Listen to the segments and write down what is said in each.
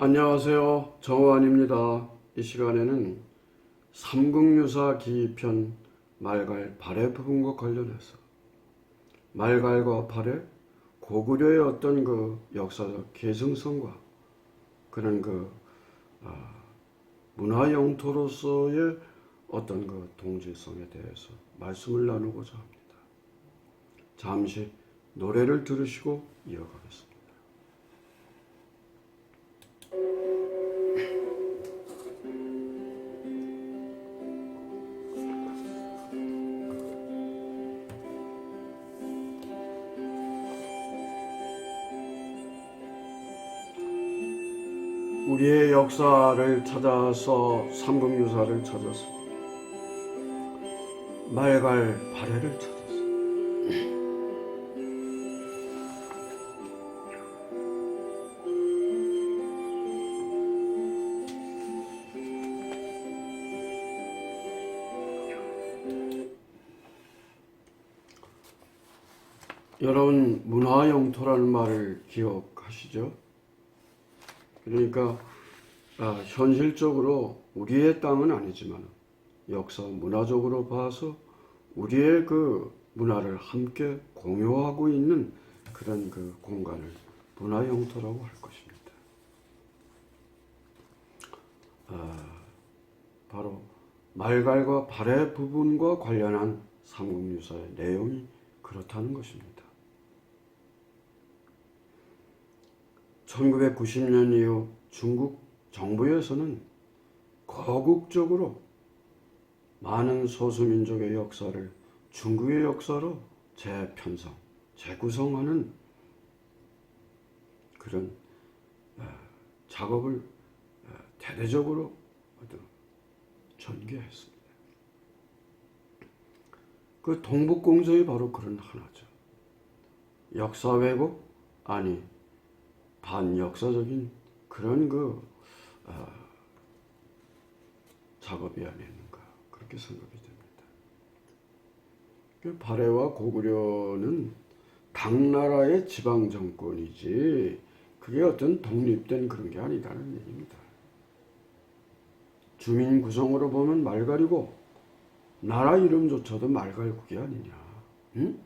안녕하세요. 정호환입니다. 이 시간에는 삼국유사 기편 말갈 발해 부분과 관련해서 말갈과 발해 고구려의 어떤 그 역사적 계승성과 그런 문화 영토로서의 어떤 그 동질성에 대해서 말씀을 나누고자 합니다. 잠시 노래를 들으시고 이어가겠습니다. 우리의 역사를 찾아서 삼국유사를 찾아서 말갈 발해를 찾아서 여러분 문화 영토라는 말을 기억하시죠? 그러니까 현실적으로 우리의 땅은 아니지만 역사 문화적으로 봐서 우리의 그 문화를 함께 공유하고 있는 그런 그 공간을 문화 영토라고 할 것입니다. 바로 말갈과 발해 부분과 관련한 삼국유사의 내용이 그렇다는 것입니다. 1990년 이후 중국 정부에서는 거국적으로 많은 소수민족의 역사를 중국의 역사로 재편성, 재구성하는 그런 작업을 대대적으로 전개했습니다. 그 동북공정이 바로 그런 하나죠. 역사 왜곡 아니 반역사적인 그런 작업이 아니었는가 그렇게 생각이 됩니다. 그 발해와 고구려는 각 나라의 지방 정권이지 그게 어떤 독립된 그런 게 아니다는 얘기입니다. 주민 구성으로 보면 말갈이고 나라 이름조차도 말갈국이 아니냐. 응?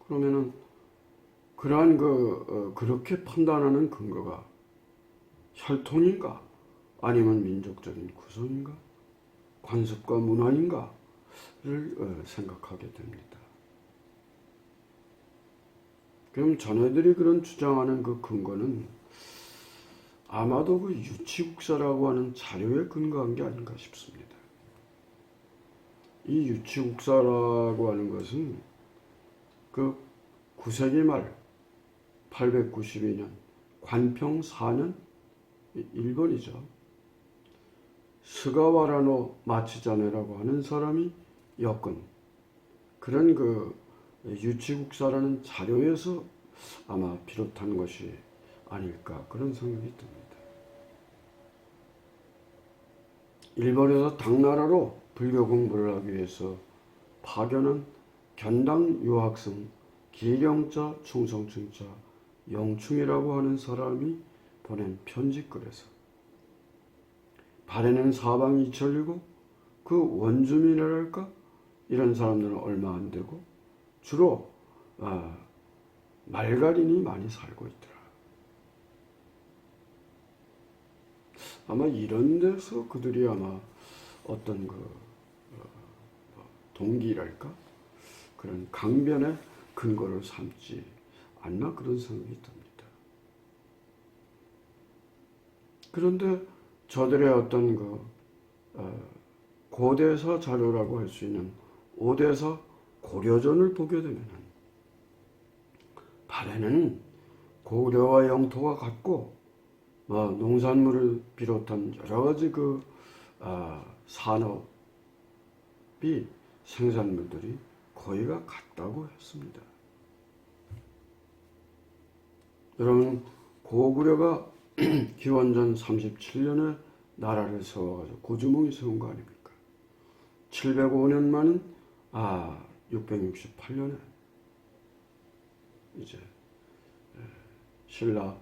그러면은 그러한 그렇게 판단하는 근거가 혈통인가 아니면 민족적인 구성인가 관습과 문화인가를 생각하게 됩니다. 그럼 자네들이 그런 주장하는 그 근거는 아마도 그 유치국사라고 하는 자료에 근거한 게 아닌가 싶습니다. 이 유치국사라고 하는 것은 그 9세기 말 892년 관평 4년 일본이죠. 스가와라노 마치자네라고 하는 사람이 엮은 그런 유치국사라는 자료에서 아마 비롯한 것이 아닐까 그런 생각이 듭니다. 일본에서 당나라로 불교 공부를 하기 위해서 파견한 견당 유학생 기경자 충성층자 영충이라고 하는 사람이 보낸 편지글에서 발해는 사방이 이천리고 그 원주민이랄까 이런 사람들은 얼마 안 되고 주로 말갈인이 많이 살고 있더라. 아마 이런 데서 그들이 아마 어떤 동기랄까 그런 강변의 근거를 삼지 않나 그런 생각이 듭니다. 그런데 저들의 어떤 고대사 자료라고 할 수 있는 오대사 고려전을 보게 되면 발해는 고려와 영토가 같고 농산물을 비롯한 여러 가지 산업이 생산물들이 거의가 같다고 했습니다. 여러분 고구려가 기원전 37년에 나라를 세워가지고 고주몽이 세운 거 아닙니까? 705년 만인 668년에 이제 신라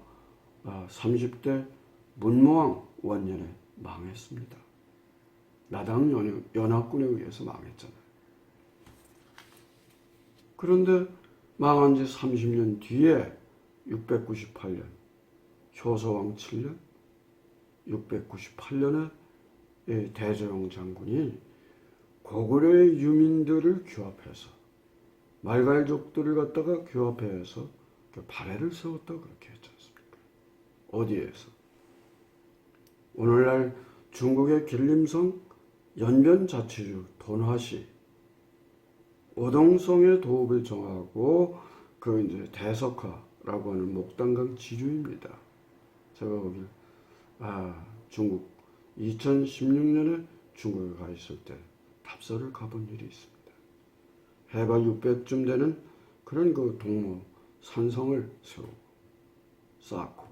30대 문무왕 원년에 망했습니다. 나당 연합군에 의해서 망했잖아요. 그런데 망한 지 30년 뒤에 698년 효서왕 7년 698년에 대조영 장군이 고구려의 유민들을 규합해서 말갈족들을 갖다가 규합해서 발해를 세웠다 그렇게 했지 않습니까? 어디에서? 오늘날 중국의 길림성 연변자치주 돈화시 오동성의 도읍을 정하고 그 이제 대석화라고 하는 목단강 지류입니다. 제가 거기 중국 2016년에 중국에 가 있을 때 답사를 가본 일이 있습니다. 해발 600쯤 되는 그런 그 동무 산성을 세우고 쌓고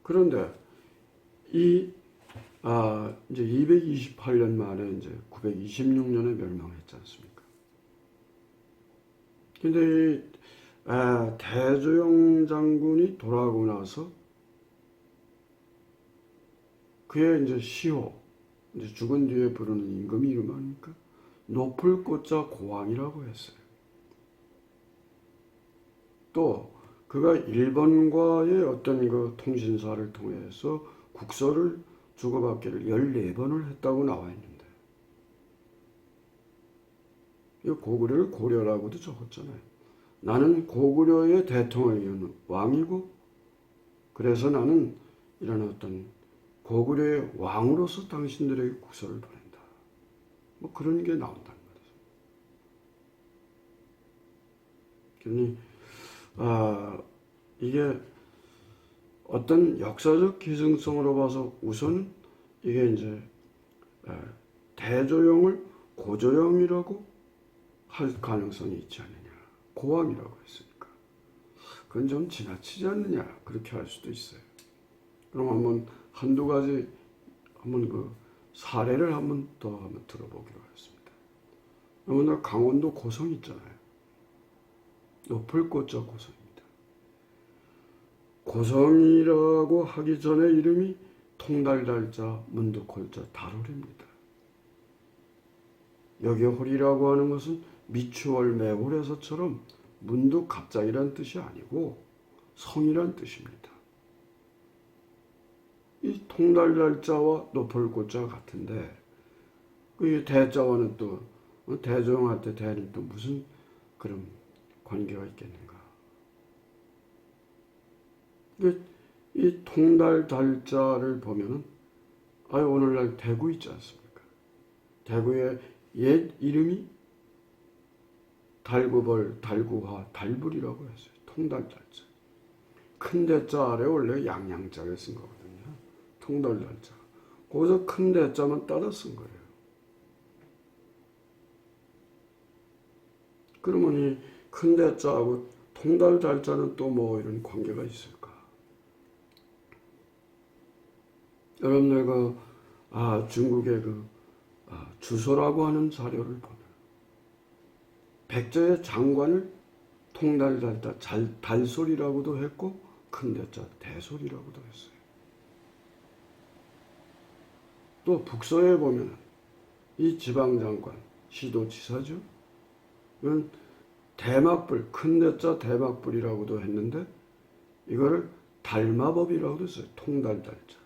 그런데 이제 228년 만에 이제 926년에 멸망했지 않습니까? 근데 이 대조영 장군이 돌아가고 나서 그의 이제 시호, 이제 죽은 뒤에 부르는 임금이 이름 아닙니까? 높을 꽃자 고왕이라고 했어요. 또 그가 일본과의 어떤 그 통신사를 통해서 국서를 주고받기를 14번을 했다고 나와 있는데 이 고구려를 고려라고도 적었잖아요. 나는 고구려의 대통령이었는 왕이고 그래서 나는 이런 어떤 고구려의 왕으로서 당신들에게 국서를 보낸다. 뭐 그런 게 나온다는 말이죠. 그러니 이게 어떤 역사적 기승성으로 봐서 우선 이게 이제 대조영을 고조영이라고 할 가능성이 있지 않느냐. 고왕이라고 했으니까. 그건 좀 지나치지 않느냐. 그렇게 할 수도 있어요. 그럼 한두 가지 그 사례를 한번 들어보기로 하겠습니다. 오늘 강원도 고성 있잖아요. 높을 꽃자 고성입니다. 고성이라고 하기 전에 이름이 통달달자, 문득홀자, 달홀입니다. 여기 홀이라고 하는 것은 미추월 매홀에서처럼 문득 갑자기란 뜻이 아니고 성이란 뜻입니다. 이 통달달자와 높을 꽃자가 같은데 이 대자와는 또 대조영할 때 대는 또 무슨 그런 관계가 있겠는가? 이 통달달자를 보면은 오늘날 대구 있지 않습니까? 대구의 옛 이름이 달구벌, 달구화, 달불이라고 했어요. 통달달자. 큰 대자 아래 원래 양양자를 쓴 거거든요. 통달달자. 거기서 큰 대자만 따라 쓴 거예요. 그러면 이 큰 대자하고 통달달자는 또 뭐 이런 관계가 있을까? 여러분들 중국의 주소라고 하는 자료를 보면 백제의 장관을 통달달자 달솔이라고도 했고 큰 대자 대솔이라고도 했어요. 또 북서에 보면 이 지방장관 시도지사죠. 이건 대막불 큰 대자 대막불이라고도 했는데 이거를 달마법이라고도 했어요. 통달달자.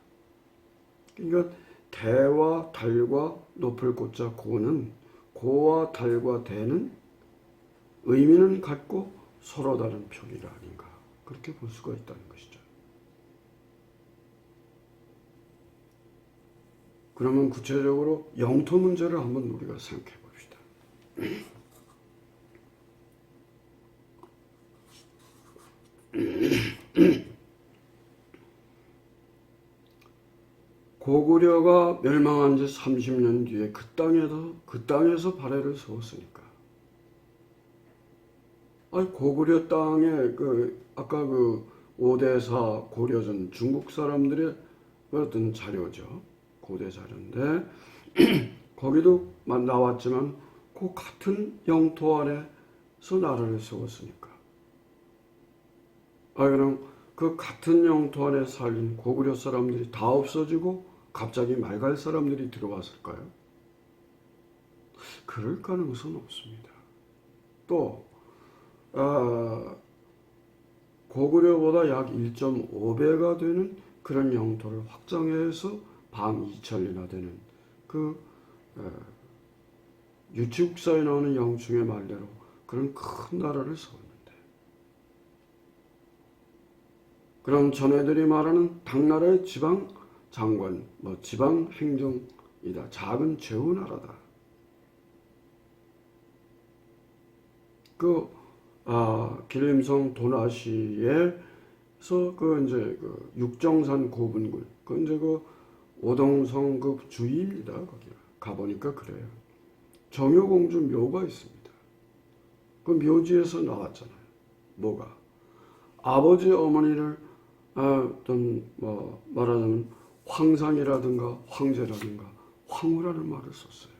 그러니까 대와 달과 높을 꽃자 고는 고와 달과 대는 의미는 같고 서로 다른 표기가 아닌가 그렇게 볼 수가 있다는 것이죠. 그러면 구체적으로 영토 문제를 한번 우리가 생각해 봅시다. 고구려가 멸망한 지 30년 뒤에 그 땅에서 발해를 세웠으니까. 고구려 땅에 아까 오대사 고려전 중국 사람들의 어떤 자료죠. 고대 자료인데 거기도 나왔지만 그 같은 영토 안에 나라를 세웠으니까. 그럼 그 같은 영토 안에 살린 고구려 사람들이 다 없어지고 갑자기 말갈 사람들이 들어왔을까요? 그럴 가능성은 없습니다. 또 고구려보다 약 1.5배가 되는 그런 영토를 확장해서 밤 2천리나 되는 그 유치국사에 나오는 영충의 말대로 그런 큰 나라를 세웠는데, 그럼 전애들이 말하는 당나라의 지방 장관, 지방 행정이다, 작은 제후나라다. 길림성 도나시에서 이제 육정산 고분굴, 이제 오동성 주위입니다. 거기 가보니까 그래요. 정효공주 묘가 있습니다. 그 묘지에서 나왔잖아요. 뭐가? 아버지 어머니를 말하자면 황상이라든가 황제라든가 황후라는 말을 썼어요.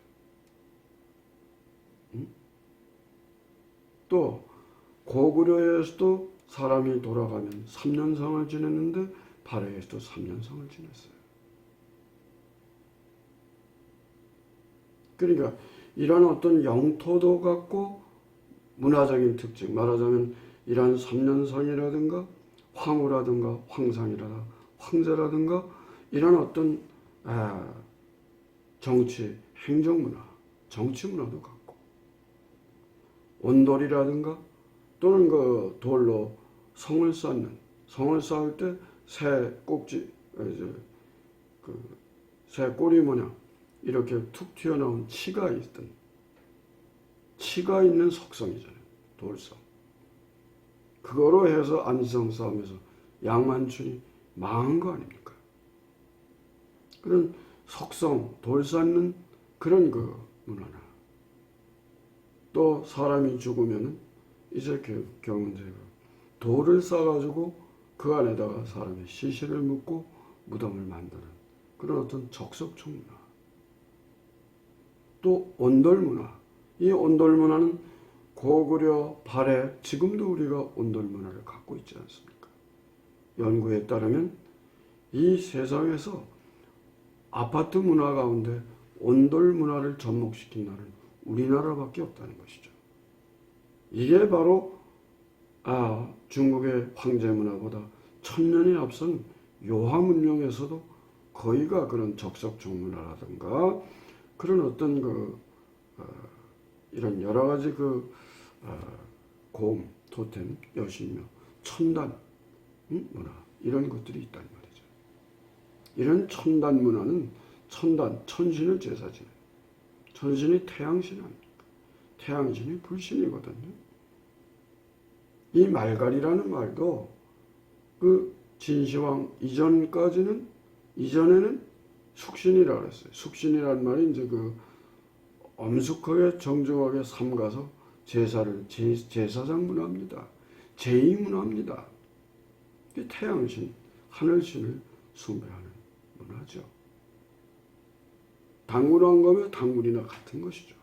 또 고구려에서도 사람이 돌아가면 3년상을 지냈는데 발해에서도 3년상을 지냈어요. 그러니까 이런 어떤 영토도 갖고 문화적인 특징, 말하자면 이런 3년상이라든가 황후라든가 황상이라든가 황제라든가 이런 어떤 정치, 행정문화, 정치문화도 갖고, 온돌이라든가 또는 돌로 성을 쌓을 때 새 꼭지, 새 꼬리 모양 이렇게 툭 튀어나온 치가 있는 석성이잖아요. 돌성. 그거로 해서 안시성 싸움에서 양만춘이 망한 거 아닙니까? 그런 석성, 돌 쌓는 그런 문화나, 또 사람이 죽으면은 이제 경운제 돌을 싸가지고 그 안에다가 사람의 시신을 묻고 무덤을 만드는 그런 어떤 적석총 문화. 또 온돌 문화. 이 온돌 문화는 고구려 발해, 지금도 우리가 온돌 문화를 갖고 있지 않습니까? 연구에 따르면 이 세상에서 아파트 문화 가운데 온돌 문화를 접목시킨 나라는 우리나라밖에 없다는 것이죠. 이게 바로 중국의 황제 문화보다 1000년이 앞선 요하 문명에서도 거의가 그런 적석총 문화라든가 그런 어떤 이런 여러 가지 고음, 토템, 여신묘, 천단 문화 이런 것들이 있단 말이죠. 이런 천단 문화는 천신을 제사 지내요. 천신이 태양신 아닙니까? 태양신이 불신이거든요. 이 말갈이라는 말도 진시황 이전에는 숙신이라고 그랬어요. 숙신이라는 말이 이제 엄숙하게 정중하게 삼가서 제사장 문화입니다. 제의 문화입니다. 태양신, 하늘신을 숭배하는 문화죠. 당군왕검의 당군이나 같은 것이죠.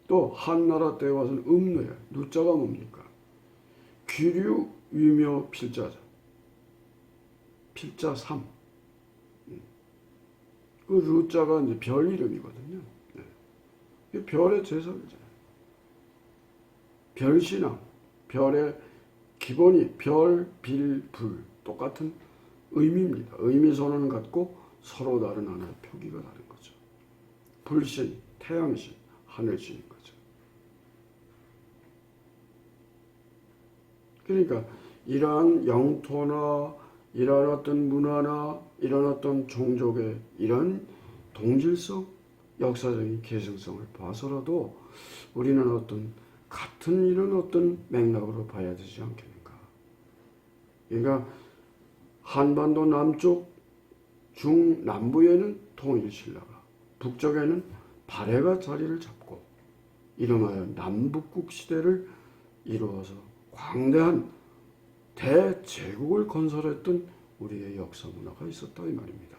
또 한나라 때에 와서는 음노예, 누자가 뭡니까? 귀류 위묘 필자죠. 필자 3. 루자가 이제 별 이름이거든요. 네. 별의 제사잖아요. 별신앙, 별의 기본이 별, 빌, 불 똑같은 의미입니다. 의미선언을 갖고 서로 다른 하나의 표기가 다른 거죠. 불신, 태양신, 하늘신인 거죠. 그러니까 이러한 영토나 이러한 어떤 문화나 이런 어떤 종족의 이런 동질성, 역사적인 계승성을 봐서라도 우리는 어떤 같은 이런 어떤 맥락으로 봐야 되지 않겠는가. 그러니까 한반도 남쪽 중남부에는 통일신라가, 북쪽에는 발해가 자리를 잡고 이름하여 남북국 시대를 이루어서 광대한 대제국을 건설했던 우리의 역사 문화가 있었다 이 말입니다.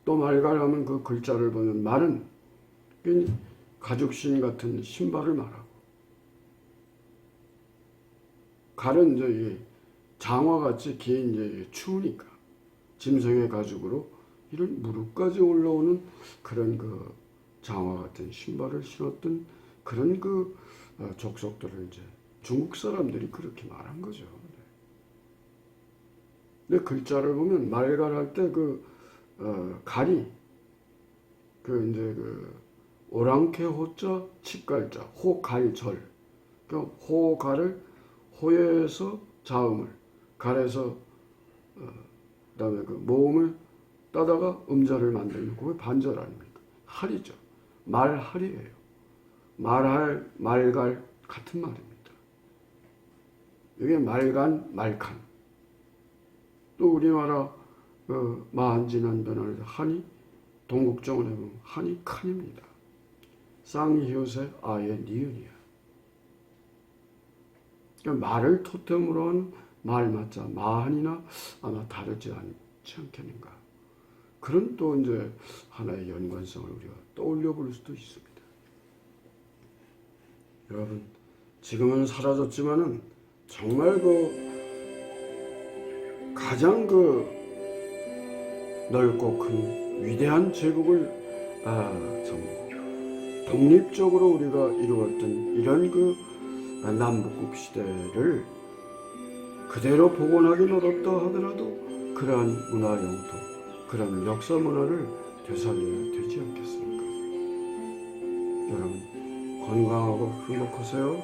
또 말갈하면 그 글자를 보면 말은 가죽신 같은 신발을 말하고, 갈은 이제 이 장화같이 긴 이제 추우니까 짐승의 가죽으로 이런 무릎까지 올라오는 그런 그 장화 같은 신발을 신었던 그런 그 족속들을 이제 중국 사람들이 그렇게 말한 거죠. 근데 글자를 보면 말갈할 때 갈이 그 이제 그 오랑캐 호자 칡갈자 호갈절, 그 호갈을 호에서 자음을, 갈에서 그다음에 그 모음을 따다가 음자를 만들면 그게 반절 아닙니까? 할이죠. 말할이에요. 말할, 말갈 같은 말입니다. 이게 말간, 말칸. 또 우리나라 만지난 변화를 한이 동국정원에 보면 한이 칸입니다. 쌍히옷의 아예 니은이야. 그러니까 말을 토템으로 한 말맞자 마한이나 아마 다르지 않지 않겠는가. 그런 또 이제 하나의 연관성을 우리가 떠올려 볼 수도 있습니다. 여러분, 지금은 사라졌지만은 정말 가장 넓고 큰 위대한 제국을 독립적으로 우리가 이루었던 이런 남북국 시대를 그대로 복원하기 어렵다 하더라도 그러한 문화 영토, 그런 역사 문화를 되살려야 되지 않겠습니까? 여러분, 건강하고 행복하세요.